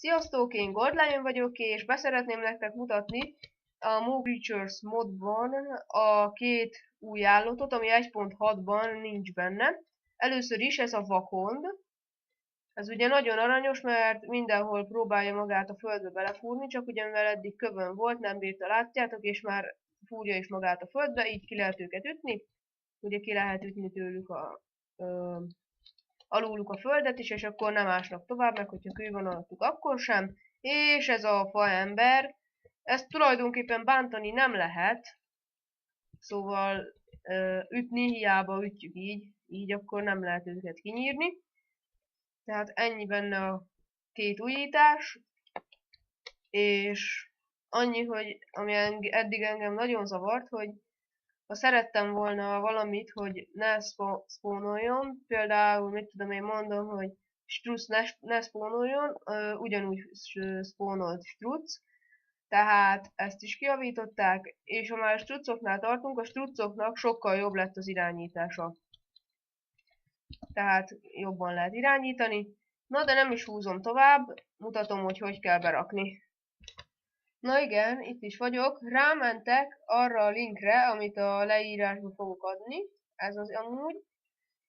Sziasztok, én Goldlion vagyok, és beszeretném nektek mutatni a Moo Creatures modban a két új állatot, ami 1.6-ban nincs benne. Először is ez a vakond. Ez ugye nagyon aranyos, mert mindenhol próbálja magát a földbe belefúrni, csak ugye mivel eddig kövön volt, nem bírta, látjátok, és már fúrja is magát a földbe, így ki lehet őket ütni. Ugye ki lehet ütni tőlük aluluk a földet is, és akkor nem ásnak tovább, meg hogyha kő van alattuk, akkor sem. És ez a faember, ezt tulajdonképpen bántani nem lehet, szóval ütni, hiába ütjük így akkor nem lehet őket kinyírni. Tehát ennyi benne a két újítás, és annyi, hogy ami eddig engem nagyon zavart, hogy ha szerettem volna valamit, hogy ne spawnoljon, például mit tudom én mondom, hogy struc ne spawnoljon, ugyanúgy spawnolt struc, tehát ezt is kijavították, és ha már a strucoknál tartunk, a strucoknak sokkal jobb lett az irányítása. Tehát jobban lehet irányítani. Na de nem is húzom tovább, mutatom, hogy hogy kell berakni. Na igen, itt is vagyok. Rámentek arra a linkre, amit a leírásba fogok adni. Ez az amúgy.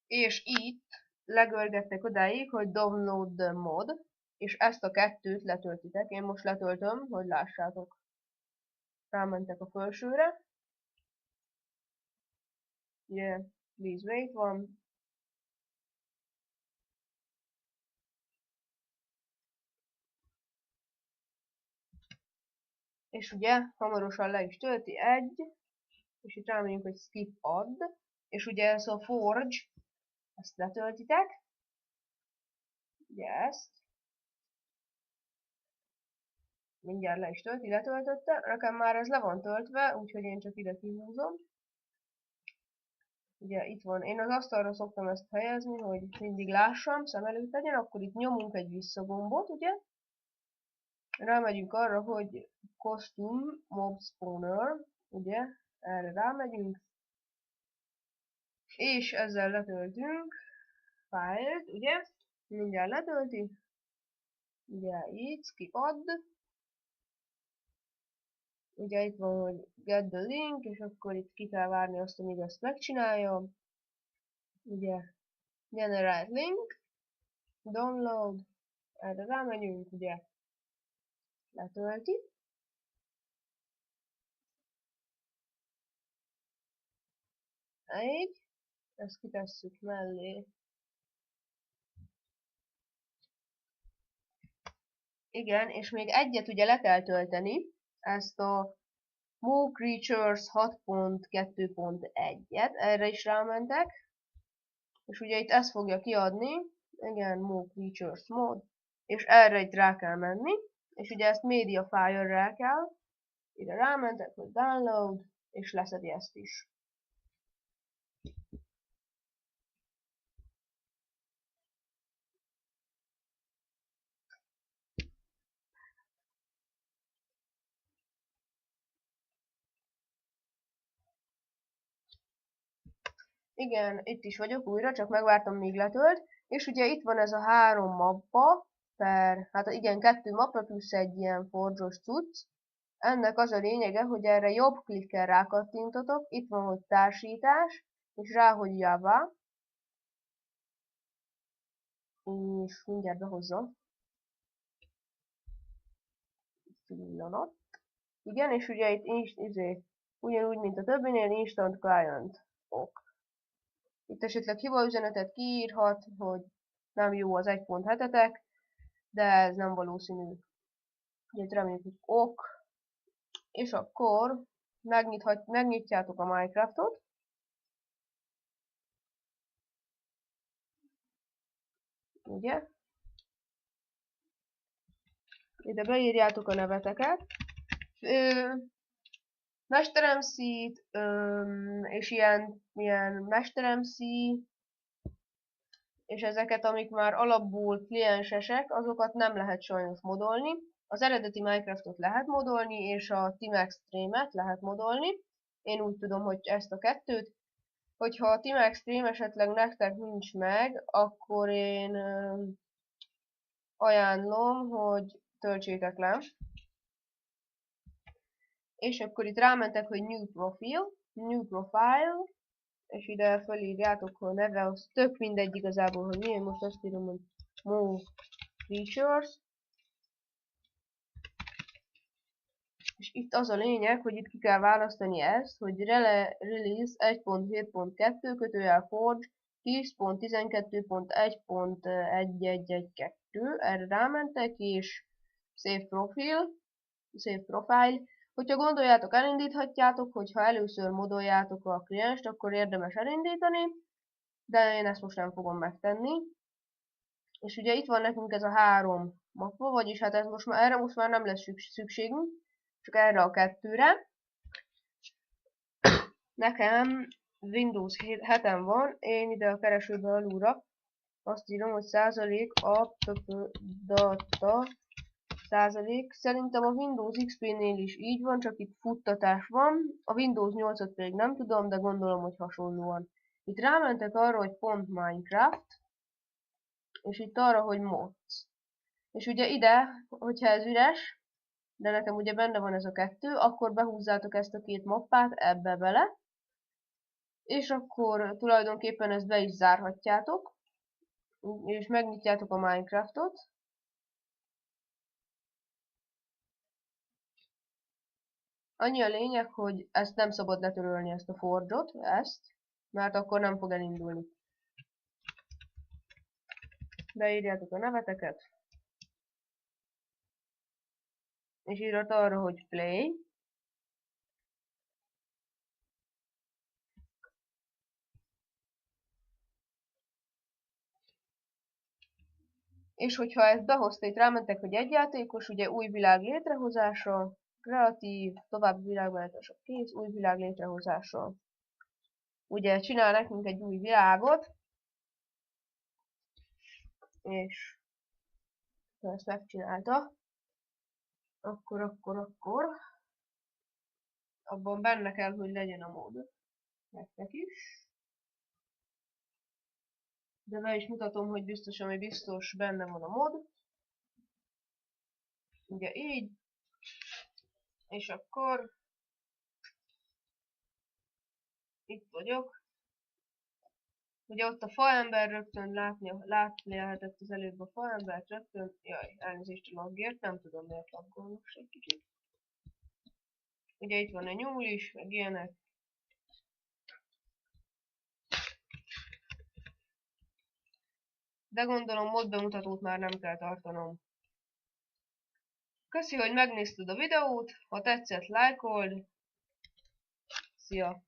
És itt legörgettek odáig, hogy download the mod. És ezt a kettőt letöltitek. Én most letöltöm, hogy lássátok. Rámentek a felsőre. Ugye, please wait van. És ugye, hamarosan le is tölti és itt rámegyünk, hogy skip add, és ugye ez a forge, ezt letöltitek, ugye ezt, mindjárt le is tölti, letöltötte, nekem már ez le van töltve, úgyhogy én csak ide kihúzom. Ugye itt van, én az asztalra szoktam ezt helyezni, hogy mindig lássam, szem előtt legyen, akkor itt nyomunk egy visszagombot, ugye? Rámegyünk arra, hogy Costume Mob Spawner, ugye? Erre rámegyünk. És ezzel letöltünk fájlt, ugye? Mindjárt letölti. Ugye így, skip add. Ugye itt van, hogy get the link, és akkor itt ki kell várni azt, amíg ezt megcsinálja. Ugye, generate link, download, erre rámegyünk, ugye, letölti. Így, ezt kitesszük mellé. Igen, és még egyet ugye le kell tölteni, ezt a Moo Creatures 6.2.1-et, erre is rámentek, és ugye itt ezt fogja kiadni, igen, Moo Creatures mod, és erre itt rá kell menni, és ugye ezt Mediafire-rel kell, ide rámentek, hogy download, és leszedi ezt is. Igen, itt is vagyok újra, csak megvártam, míg letölt, és ugye itt van ez a 3 mappa, hát igen, 2 mappa plusz egy ilyen forge-os cucc. Ennek az a lényege, hogy erre jobb klikkel rákattintotok, itt van, hogy társítás, és rá, hogy Java, és mindjárt behozom. Pillanat. Igen, és ugye itt ugyanúgy, mint a többinél, Instant Client. Ok. Itt esetleg hibaüzenetet kiírhat, hogy nem jó az 1.7-etek, de ez nem valószínű. Ugye reméljük, hogy ok. És akkor megnyitjátok a Minecraftot. Ugye? Ide beírjátok a neveteket. Mesteremszít, és ilyen mesteremszí, és ezeket, amik már alapból kliensesek, azokat nem lehet sajnos modolni. Az eredeti Minecraftot lehet modolni, és a Team Extreme-et lehet modolni. Én úgy tudom, hogy ezt a kettőt. Hogyha a Team Extreme esetleg nektek nincs meg, akkor én ajánlom, hogy töltsétek le. És akkor itt rámentek, hogy New Profile, és ide felírjátok a neve, az tök mindegy igazából, hogy milyen, most azt írom, hogy Move Features. És itt az a lényeg, hogy itt ki kell választani ezt, hogy Release 1.7.2 Forge 10.12.1.1112. Erre rámentek, és Save Profile. Hogyha gondoljátok, elindíthatjátok, hogyha először modoljátok a klienst, akkor érdemes elindítani, de én ezt most nem fogom megtenni. És ugye itt van nekünk ez a 3 mappa, vagyis hát ez erre most már nem lesz szükségünk, csak erre a 2-re. Nekem Windows 7-en van, én ide a keresőbe alulra azt írom, hogy %app.data %. Szerintem a Windows XP-nél is így van, csak itt futtatás van. A Windows 8-at pedig nem tudom, de gondolom, hogy hasonlóan. Itt rámentek arra, hogy .minecraft, és itt arra, hogy mods. És ugye ide, hogyha ez üres, de nekem ugye benne van ez a 2, akkor behúzzátok ezt a 2 mappát ebbe bele, és akkor tulajdonképpen ezt be is zárhatjátok, és megnyitjátok a Minecraftot. Annyi a lényeg, hogy ezt nem szabad letörölni, ezt a Forge-ot, mert akkor nem fog elindulni. Beírjátok a neveteket, és írhat arra, hogy play. És hogyha ezt behozta, itt rámentek, hogy egy játékos, ugye új világ létrehozása, kreatív, további világváltások, kész, új világ létrehozása. Ugye csinál nekünk egy új világot, és ha ezt megcsinálta, akkor abban benne kell, hogy legyen a mód. Nektek is. De be is mutatom, hogy biztos, ami biztos benne van a mod. Ugye így. És akkor itt vagyok. Ugye ott a faember rögtön látni lehetett az előbb a faembert rögtön. Jaj, elnézést a laggért, nem tudom miért laggol most egy kicsit. Ugye itt van a nyúl is, meg ilyenek. De gondolom mod bemutatót már nem kell tartanom. Köszi, hogy megnézted a videót, ha tetszett, lájkold. Szia!